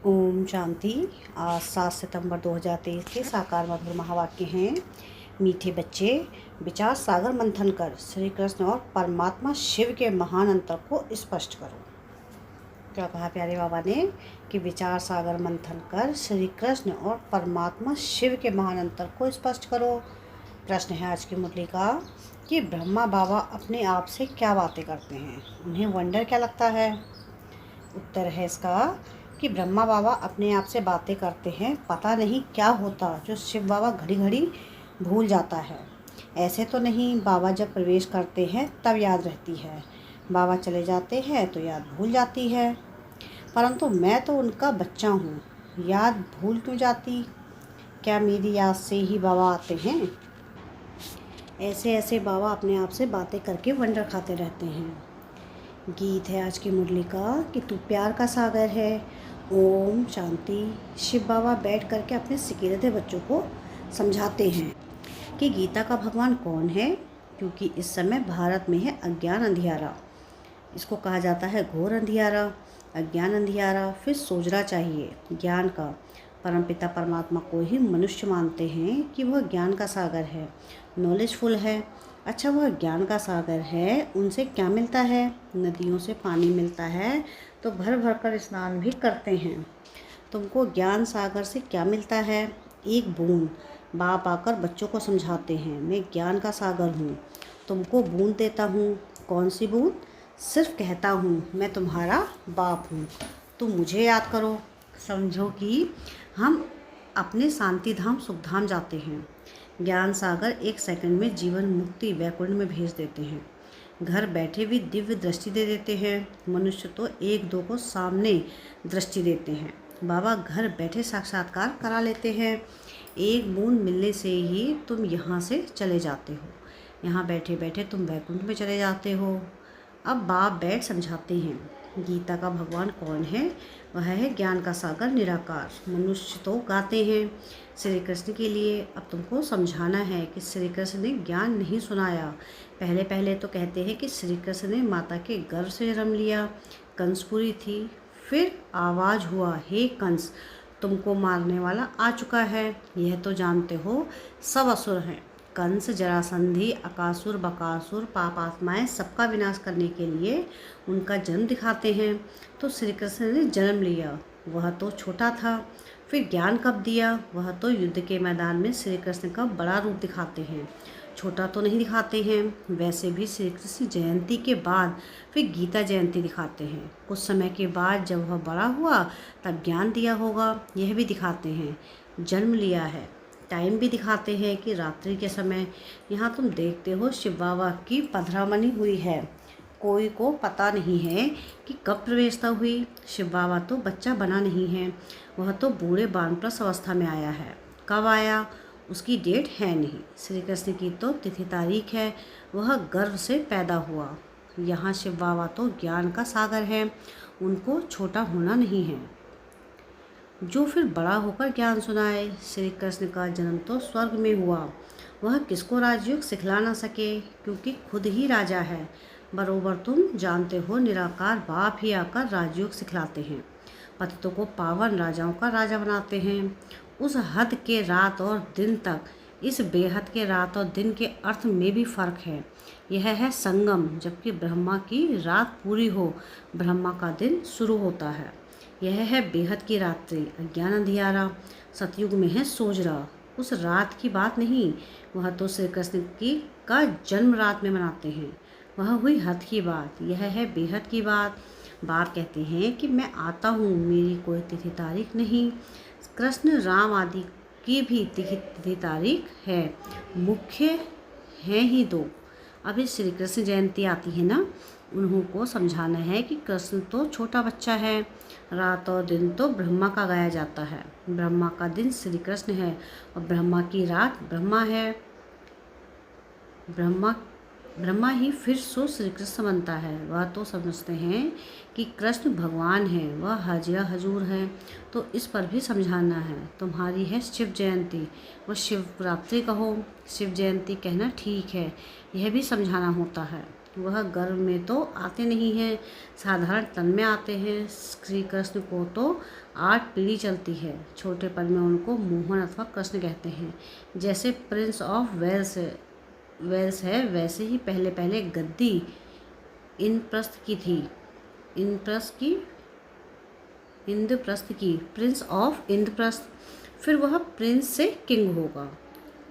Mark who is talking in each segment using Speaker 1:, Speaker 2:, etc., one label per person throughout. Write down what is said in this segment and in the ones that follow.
Speaker 1: ओम शांति। आज 7 सितंबर 2023 के साकार मधुर महावाक्य हैं। मीठे बच्चे, विचार सागर मंथन कर श्री कृष्ण और परमात्मा शिव के महान अंतर को स्पष्ट करो। क्या कहा प्यारे बाबा ने कि विचार सागर मंथन कर श्री कृष्ण और परमात्मा शिव के महान अंतर को स्पष्ट करो। प्रश्न है आज की मुरली का कि ब्रह्मा बाबा अपने आप से क्या बातें करते हैं, उन्हें वंडर क्या लगता है। उत्तर है इसका कि ब्रह्मा बाबा अपने आप से बातें करते हैं, पता नहीं क्या होता जो शिव बाबा घड़ी घड़ी भूल जाता है। ऐसे तो नहीं, बाबा जब प्रवेश करते हैं तब याद रहती है, बाबा चले जाते हैं तो याद भूल जाती है। परंतु मैं तो उनका बच्चा हूँ, याद भूल क्यों जाती? क्या मेरी याद से ही बाबा आते हैं? ऐसे ऐसे बाबा अपने आप से बातें करके वंडर खाते रहते हैं। गीत है आज की मुरली का कि तू प्यार का सागर है। ओम शांति। शिव बाबा बैठ करके अपने सिकीरते बच्चों को समझाते हैं कि गीता का भगवान कौन है, क्योंकि इस समय भारत में है अज्ञान अंधियारा। इसको कहा जाता है घोर अंधियारा, अज्ञान अंधियारा। फिर सोचना चाहिए ज्ञान का। परमपिता परमात्मा को ही मनुष्य मानते हैं कि वह ज्ञान का सागर है, नॉलेजफुल है। अच्छा, वह ज्ञान का सागर है, उनसे क्या मिलता है? नदियों से पानी मिलता है तो भर भर कर स्नान भी करते हैं। तुमको ज्ञान सागर से क्या मिलता है? एक बूंद। बाप आकर बच्चों को समझाते हैं, मैं ज्ञान का सागर हूँ, तुमको बूंद देता हूँ। कौन सी बूंद? सिर्फ कहता हूँ मैं तुम्हारा बाप हूँ, तुम मुझे याद करो। समझो कि हम अपने शांति धाम सुखधाम जाते हैं। ज्ञान सागर एक सेकंड में जीवन मुक्ति वैकुंठ में भेज देते हैं। घर बैठे भी दिव्य दृष्टि दे देते हैं। मनुष्य तो एक दो को सामने दृष्टि देते हैं, बाबा घर बैठे साक्षात्कार करा लेते हैं। एक बूंद मिलने से ही तुम यहाँ से चले जाते हो, यहाँ बैठे बैठे तुम वैकुंठ में चले जाते हो। अब बाप बैठ समझाते हैं गीता का भगवान कौन है। वह है ज्ञान का सागर निराकार। मनुष्य तो गाते हैं श्री कृष्ण के लिए, अब तुमको समझाना है कि श्री कृष्ण ने ज्ञान नहीं सुनाया। पहले पहले तो कहते हैं कि श्री कृष्ण ने माता के गर्भ से जन्म लिया, कंसपुरी थी, फिर आवाज़ हुआ, हे कंस तुमको मारने वाला आ चुका है। यह तो जानते हो सब असुर हैं। कंस, जरासंधि, अकासुर, बकासुर, पापात्माएं सबका विनाश करने के लिए उनका जन्म दिखाते हैं। तो श्री कृष्ण ने जन्म लिया, वह तो छोटा था। फिर ज्ञान कब दिया? वह तो युद्ध के मैदान में श्री कृष्ण का बड़ा रूप दिखाते हैं, छोटा तो नहीं दिखाते हैं। वैसे भी श्री कृष्ण जयंती के बाद फिर गीता जयंती दिखाते हैं। कुछ समय के बाद जब वह बड़ा हुआ तब ज्ञान दिया होगा, यह भी दिखाते हैं। जन्म लिया है, टाइम भी दिखाते हैं कि रात्रि के समय। यहाँ तुम देखते हो शिव बाबा की पधरामनी हुई है, कोई को पता नहीं है कि कब प्रवेशता हुई। शिव बाबा तो बच्चा बना नहीं है, वह तो बूढ़े वानप्रस्थ अवस्था में आया है। कब आया उसकी डेट है नहीं। श्री कृष्ण की तो तिथि तारीख है, वह गर्भ से पैदा हुआ। यहाँ शिव बाबा तो ज्ञान का सागर है, उनको छोटा होना नहीं है। जो फिर बड़ा होकर ज्ञान सुनाए। श्री कृष्ण का जन्म तो स्वर्ग में हुआ, वह किसको राजयोग सिखला ना सके, क्योंकि खुद ही राजा है। बरोबर तुम जानते हो निराकार बाप ही आकर राजयोग सिखलाते हैं, पतितों को पावन राजाओं का राजा बनाते हैं। उस हद के रात और दिन तक, इस बेहद के रात और दिन के अर्थ में भी फर्क है। यह है संगम, जबकि ब्रह्मा की रात पूरी हो, ब्रह्मा का दिन शुरू होता है। यह है बेहद की रात्रि, अज्ञान अंधियारा। सतयुग में है सोजरा, उस रात की बात नहीं, वह तो श्री कृष्ण की का जन्म रात में मनाते हैं। वह हुई हद की बात, यह है बेहद की बात। बाप कहते हैं कि मैं आता हूँ, मेरी कोई तिथि तारीख नहीं। कृष्ण, राम आदि की भी तिथि तारीख है, मुख्य हैं ही दो। अभी श्री कृष्ण जयंती आती है ना, उन्हों को समझाना है कि कृष्ण तो छोटा बच्चा है। रात और दिन तो ब्रह्मा का गाया जाता है, ब्रह्मा का दिन श्री कृष्ण है और ब्रह्मा की रात ब्रह्मा है। ब्रह्मा ही फिर सो श्री कृष्ण बनता है। वह तो समझते हैं कि कृष्ण भगवान है, वह हाजिरा हजूर है, तो इस पर भी समझाना है। तुम्हारी है शिव जयंती, वो शिवरात्रि कहो, शिव जयंती कहना ठीक है, यह भी समझाना होता है। वह गर्भ में तो आते नहीं हैं, साधारण तन में आते हैं। श्री कृष्ण को तो 8 पीढ़ी चलती है। छोटेपन में उनको मोहन अथवा कृष्ण कहते हैं। जैसे प्रिंस ऑफ वेल्स है, वैसे ही पहले पहले गद्दी इंद्रप्रस्थ की थी। इंद्रप्रस्थ की प्रिंस ऑफ इंद्रप्रस्थ, फिर वह प्रिंस से किंग होगा।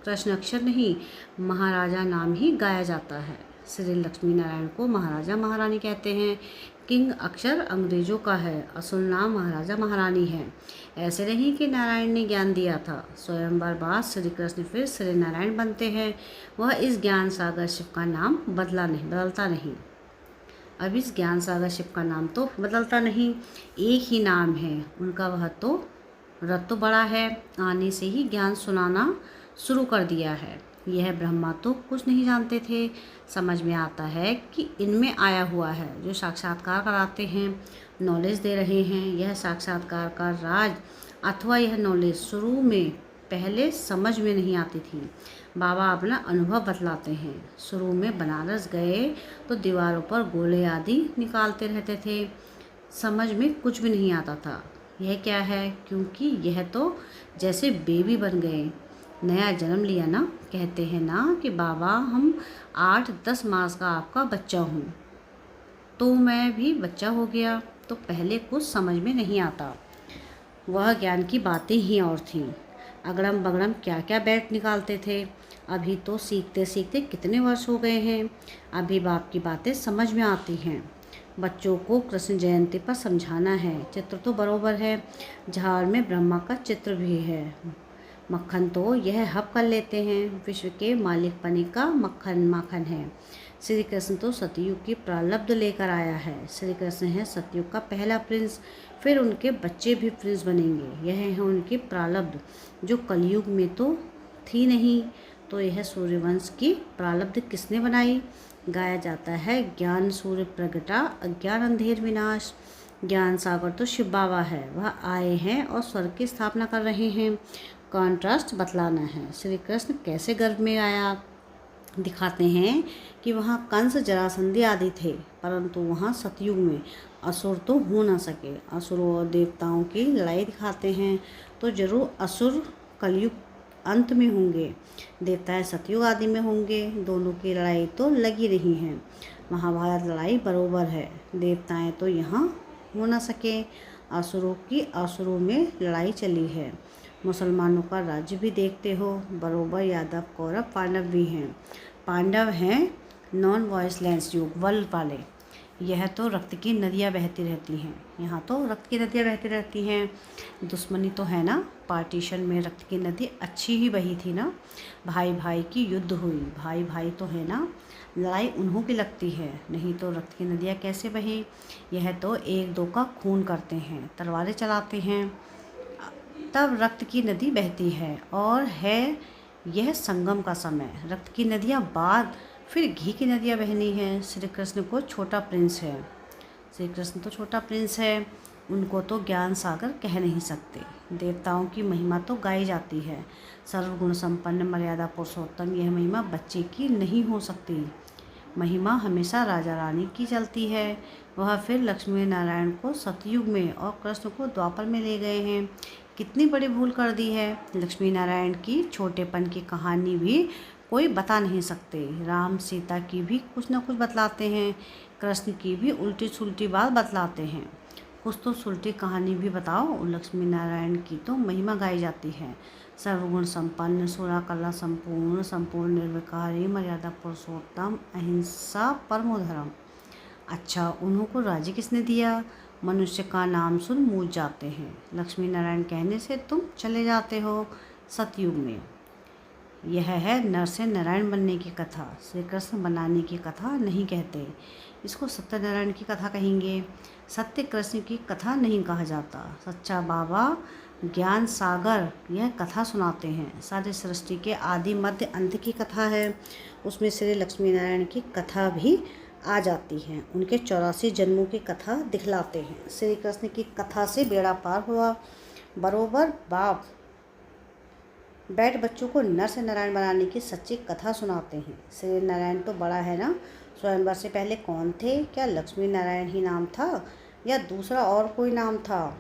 Speaker 1: कृष्ण अक्षर नहीं, महाराजा नाम ही गाया जाता है। श्री लक्ष्मी नारायण को महाराजा महारानी कहते हैं। किंग अक्षर अंग्रेजों का है, असल नाम महाराजा महारानी है। ऐसे नहीं कि नारायण ने ज्ञान दिया था, स्वयंवर बाद श्री कृष्ण फिर श्री नारायण बनते हैं। वह इस ज्ञान सागर शिव का नाम बदलता नहीं। अब इस ज्ञान सागर शिव का नाम तो बदलता नहीं, एक ही नाम है उनका। वह तो रत तो बड़ा है, आने से ही ज्ञान सुनाना शुरू कर दिया है। यह ब्रह्मा तो कुछ नहीं जानते थे। समझ में आता है कि इनमें आया हुआ है जो साक्षात्कार कराते हैं, नॉलेज दे रहे हैं। यह साक्षात्कार का राज अथवा यह नॉलेज शुरू में पहले समझ में नहीं आती थी। बाबा अपना अनुभव बतलाते हैं। शुरू में बनारस गए तो दीवारों पर गोले आदि निकालते रहते थे, समझ में कुछ भी नहीं आता था यह क्या है, क्योंकि यह तो जैसे बेबी बन गए, नया जन्म लिया ना। कहते हैं ना कि बाबा हम 8-10 मास का आपका बच्चा हूँ, तो मैं भी बच्चा हो गया। तो पहले कुछ समझ में नहीं आता, वह ज्ञान की बातें ही और थीं। अगड़म बगड़म क्या क्या बैठ निकालते थे। अभी तो सीखते सीखते कितने वर्ष हो गए हैं, अभी बाप की बातें समझ में आती हैं। बच्चों को कृष्ण जयंती पर समझाना है। चित्र तो बरोबर है, झाड़ में ब्रह्मा का चित्र भी है। मक्खन तो यह हब कर लेते हैं, विश्व के मालिक पने का मक्खन माखन है। श्री कृष्ण तो सतयुग की प्रारब्ध लेकर आया है। श्री कृष्ण है सतयुग का पहला प्रिंस, फिर उनके बच्चे भी प्रिंस बनेंगे। यह है उनकी प्रारब्ध जो कलयुग में तो थी नहीं। तो यह सूर्यवंश की प्रारब्ध किसने बनाई? गाया जाता है ज्ञान सूर्य प्रगटा अज्ञान अंधेर विनाश। ज्ञान सागर तो शिव बाबा है, वह आए हैं और स्वर्ग की स्थापना कर रहे हैं। कॉन्ट्रास्ट बतलाना है। श्री कृष्ण कैसे गर्भ में आया दिखाते हैं कि वहाँ कंस जरासंधी आदि थे, परंतु वहाँ सतयुग में असुर तो हो ना सके। असुरों और देवताओं की लड़ाई दिखाते हैं, तो जरूर असुर कलयुग अंत में होंगे, देवताएं सतयुग आदि में होंगे। दोनों की लड़ाई तो लगी रही है। महाभारत लड़ाई बरोबर है, देवताएं तो यहाँ हो ना सके, असुरों में लड़ाई चली है। मुसलमानों का राज्य भी देखते हो, बरोबर यादव कौरव पांडव भी हैं। पांडव हैं नॉन वॉयलेंस युग वर्ल्ड वाले। यह तो रक्त की नदियाँ बहती रहती हैं, यहाँ तो रक्त की नदियाँ बहती रहती हैं। दुश्मनी तो है ना, पार्टीशन में रक्त की नदी अच्छी ही बही थी ना। भाई भाई की युद्ध हुई, भाई भाई तो है ना, लड़ाई उन्हों की लगती है, नहीं तो रक्त की नदियाँ कैसे बही। यह तो एक दो का खून करते हैं, तलवारें चलाते हैं, तब रक्त की नदी बहती है। और है यह संगम का समय, रक्त की नदियाँ बाद फिर घी की नदियाँ बहनी हैं। श्री कृष्ण को छोटा प्रिंस है, श्री कृष्ण तो छोटा प्रिंस है, उनको तो ज्ञान सागर कह नहीं सकते। देवताओं की महिमा तो गाई जाती है, सर्वगुण संपन्न मर्यादा पुरुषोत्तम। यह महिमा बच्चे की नहीं हो सकती, महिमा हमेशा राजा रानी की चलती है। वह फिर लक्ष्मी नारायण को सतयुग में और कृष्ण को द्वापर में ले गए हैं। कितनी बड़ी भूल कर दी है। लक्ष्मी नारायण की छोटेपन की कहानी भी कोई बता नहीं सकते। राम सीता की भी कुछ न कुछ बतलाते हैं, कृष्ण की भी उल्टी सुलटी बात बतलाते हैं। कुछ तो सुलटी कहानी भी बताओ। लक्ष्मी नारायण की तो महिमा गाई जाती है, सर्वगुण संपन्न, सुरा कला संपूर्ण, संपूर्ण निर्विकारी, मर्यादा पुरुषोत्तम, अहिंसा परमो धर्म। अच्छा, उन्हों को राज्य किसने दिया? मनुष्य का नाम सुन मूझ जाते हैं, लक्ष्मी नारायण कहने से तुम चले जाते हो सतयुग में। यह है नर से नारायण बनने की कथा, श्री कृष्ण बनाने की कथा नहीं कहते, इसको सत्यनारायण की कथा कहेंगे। सत्य कृष्ण की कथा नहीं कहा जाता। सच्चा बाबा ज्ञान सागर यह कथा सुनाते हैं। सारी सृष्टि के आदि मध्य अंत की कथा है, उसमें श्री लक्ष्मी नारायण की कथा भी आ जाती है। उनके 84 जन्मों की कथा दिखलाते हैं। श्री कृष्ण की कथा से बेड़ा पार हुआ। बरोबर बाप बैठ बच्चों को नर से नारायण बनाने की सच्ची कथा सुनाते हैं। श्री नारायण तो बड़ा है ना, स्वयंवर से पहले कौन थे? क्या लक्ष्मी नारायण ही नाम था या दूसरा और कोई नाम था?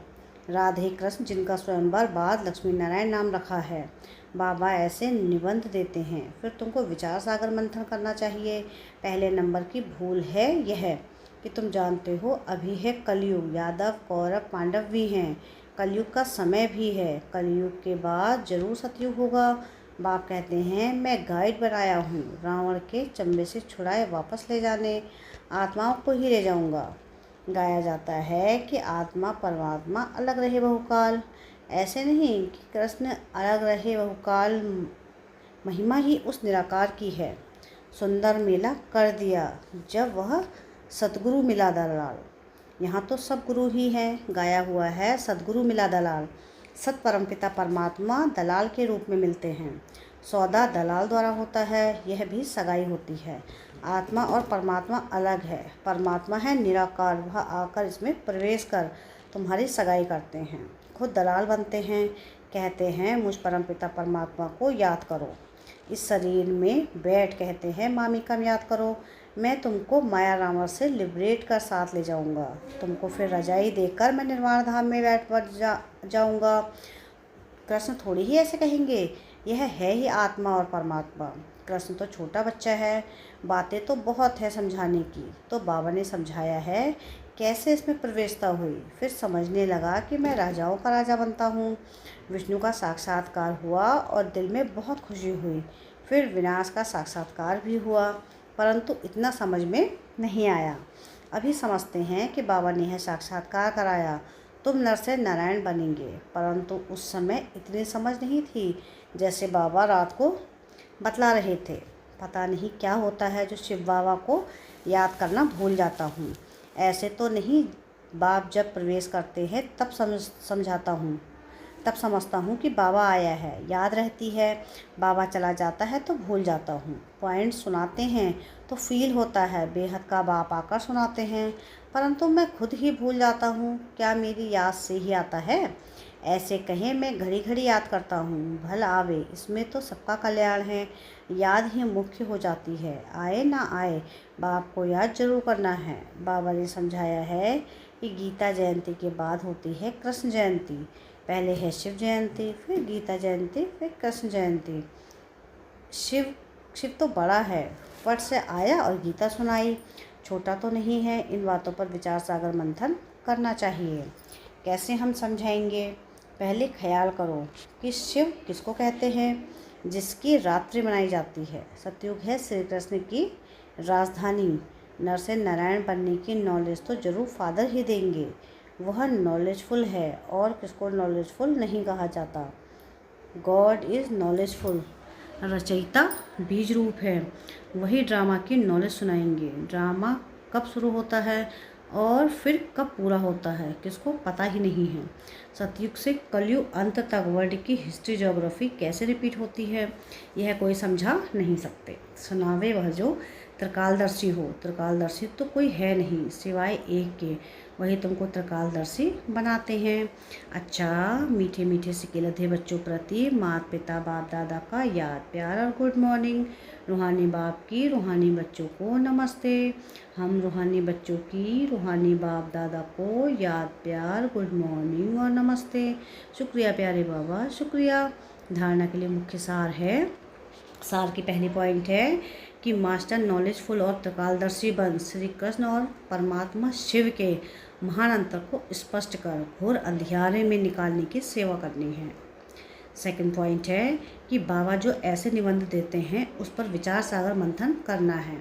Speaker 1: राधे कृष्ण, जिनका स्वयंवर बाद लक्ष्मी नारायण नाम रखा है। बाबा ऐसे निबंध देते हैं, फिर तुमको विचार सागर मंथन करना चाहिए। पहले नंबर की भूल है यह कि तुम जानते हो अभी है कलयुग, यादव कौरव पांडव भी हैं, कलयुग का समय भी है, कलयुग के बाद जरूर सतयुग होगा। बाप कहते हैं मैं गाइड बनाया हूँ, रावण के चंबे से छुड़ाए वापस ले जाने, आत्माओं को ही ले जाऊँगा। गाया जाता है कि आत्मा परमात्मा अलग रहे बहुकाल, ऐसे नहीं कि कृष्ण अलग रहे बहुकाल, महिमा ही उस निराकार की है। सुंदर मेला कर दिया जब वह सतगुरु मिला दलाल। यहाँ तो सब गुरु ही हैं, गाया हुआ है सतगुरु मिला दलाल। सत परमपिता परमात्मा दलाल के रूप में मिलते हैं। सौदा दलाल द्वारा होता है, यह भी सगाई होती है। आत्मा और परमात्मा अलग है। परमात्मा है निराकार, वह आकर इसमें प्रवेश कर तुम्हारी सगाई करते हैं, खुद दलाल बनते हैं। कहते हैं मुझ परमपिता परमात्मा को याद करो, इस शरीर में बैठ कहते हैं मामी का याद करो। मैं तुमको माया रावण से लिबरेट कर साथ ले जाऊंगा, तुमको फिर रजाई देकर मैं निर्वाण धाम में बैठ जाऊंगा। कृष्ण थोड़ी ही ऐसे कहेंगे, यह है ही आत्मा और परमात्मा। कृष्ण तो छोटा बच्चा है, बातें तो बहुत है समझाने की। तो बाबा ने समझाया है कैसे इसमें प्रवेशता हुई। फिर समझने लगा कि मैं राजाओं का राजा बनता हूँ। विष्णु का साक्षात्कार हुआ और दिल में बहुत खुशी हुई। फिर विनाश का साक्षात्कार भी हुआ, परंतु इतना समझ में नहीं आया। अभी समझते हैं कि बाबा ने यह साक्षात्कार कराया, तुम नर से नारायण बनेंगे, परंतु उस समय इतनी समझ नहीं थी जैसे बाबा रात को बतला रहे थे। पता नहीं क्या होता है जो शिव बाबा को याद करना भूल जाता हूँ। ऐसे तो नहीं, बाप जब प्रवेश करते हैं तब समझाता हूँ, तब समझता हूँ कि बाबा आया है, याद रहती है। बाबा चला जाता है तो भूल जाता हूँ। पॉइंट सुनाते हैं तो फील होता है, बेहद का बाप आकर सुनाते हैं, परंतु मैं खुद ही भूल जाता हूँ। क्या मेरी याद से ही आता है? ऐसे कहें मैं घड़ी घड़ी याद करता हूँ, भल आवे इसमें तो सबका कल्याण है। याद ही मुख्य हो जाती है, आए ना आए बाप को याद जरूर करना है। बाबा ने समझाया है कि गीता जयंती के बाद होती है कृष्ण जयंती। पहले है शिव जयंती, फिर गीता जयंती, फिर कृष्ण जयंती। शिव तो बड़ा है, फट से आया और गीता सुनाई, छोटा तो नहीं है। इन बातों पर विचार सागर मंथन करना चाहिए। कैसे हम समझाएंगे? पहले ख्याल करो कि शिव किसको कहते हैं, जिसकी रात्रि मनाई जाती है। सतयुग है श्री कृष्ण की राजधानी। नर से नारायण बनने की नॉलेज तो जरूर फादर ही देंगे, वह नॉलेजफुल है, और किसको नॉलेजफुल नहीं कहा जाता। God is knowledgeful. रचयिता बीज रूप है, वही ड्रामा की नॉलेज सुनाएंगे। ड्रामा कब शुरू होता है और फिर कब पूरा होता है किसको पता ही नहीं है। सतयुग से कलयुग अंत तक वर्ल्ड की हिस्ट्री ज्योग्राफी कैसे रिपीट होती है, यह कोई समझा नहीं सकते। सुनावे वह जो त्रिकालदर्शी हो। त्रिकालदर्शी तो कोई है नहीं सिवाय एक के, वही तुमको त्रिकालदर्शी बनाते हैं। अच्छा, मीठे मीठे सिके लधे बच्चों प्रति माता पिता बाप दादा का याद प्यार और गुड मॉर्निंग। रूहानी बाप की रूहानी बच्चों को नमस्ते। हम रूहानी बच्चों की रूहानी बाप दादा को याद प्यार गुड मॉर्निंग और नमस्ते। शुक्रिया प्यारे बाबा, शुक्रिया। धारणा के लिए मुख्य सार है। सार की पहली पॉइंट है कि मास्टर नॉलेजफुल और त्रिकालदर्शी बन श्री कृष्ण और परमात्मा शिव के महान अंतर को स्पष्ट कर घोर अंधियारे में निकालने की सेवा करनी है। सेकंड पॉइंट है कि बाबा जो ऐसे निबंध देते हैं उस पर विचार सागर मंथन करना है,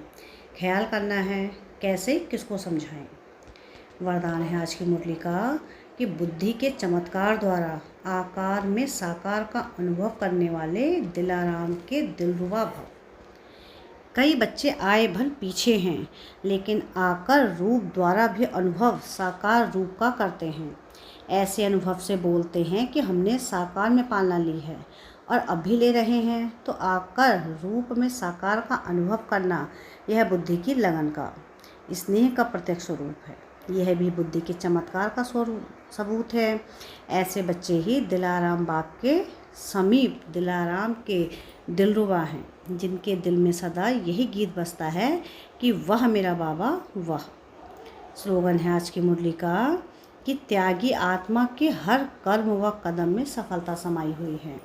Speaker 1: ख्याल करना है, कैसे किसको समझाएं। वरदान है आज की मुरली का कि बुद्धि के चमत्कार द्वारा आकार में साकार का अनुभव करने वाले दिलाराम के दिलरुबा भव। कई बच्चे आए भल पीछे हैं, लेकिन आकर रूप द्वारा भी अनुभव साकार रूप का करते हैं। ऐसे अनुभव से बोलते हैं कि हमने साकार में पालना ली है और अब भी ले रहे हैं। तो आकर रूप में साकार का अनुभव करना यह बुद्धि की लगन का, स्नेह का प्रत्यक्ष स्वरूप है। यह भी बुद्धि के चमत्कार का स्वरूप सबूत है। ऐसे बच्चे ही दिलाराम बाप के समीप दिलाराम के दिलरुबा हैं, जिनके दिल में सदा यही गीत बजता है कि वह मेरा बाबा वह। स्लोगन है आज की मुरली का कि त्यागी आत्मा के हर कर्म व कदम में सफलता समाई हुई है।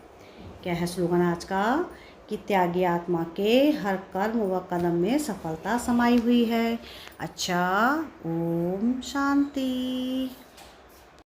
Speaker 1: क्या है स्लोगन आज का? कि त्यागी आत्मा के हर कर्म व कदम में सफलता समाई हुई है। अच्छा, ओम शांति।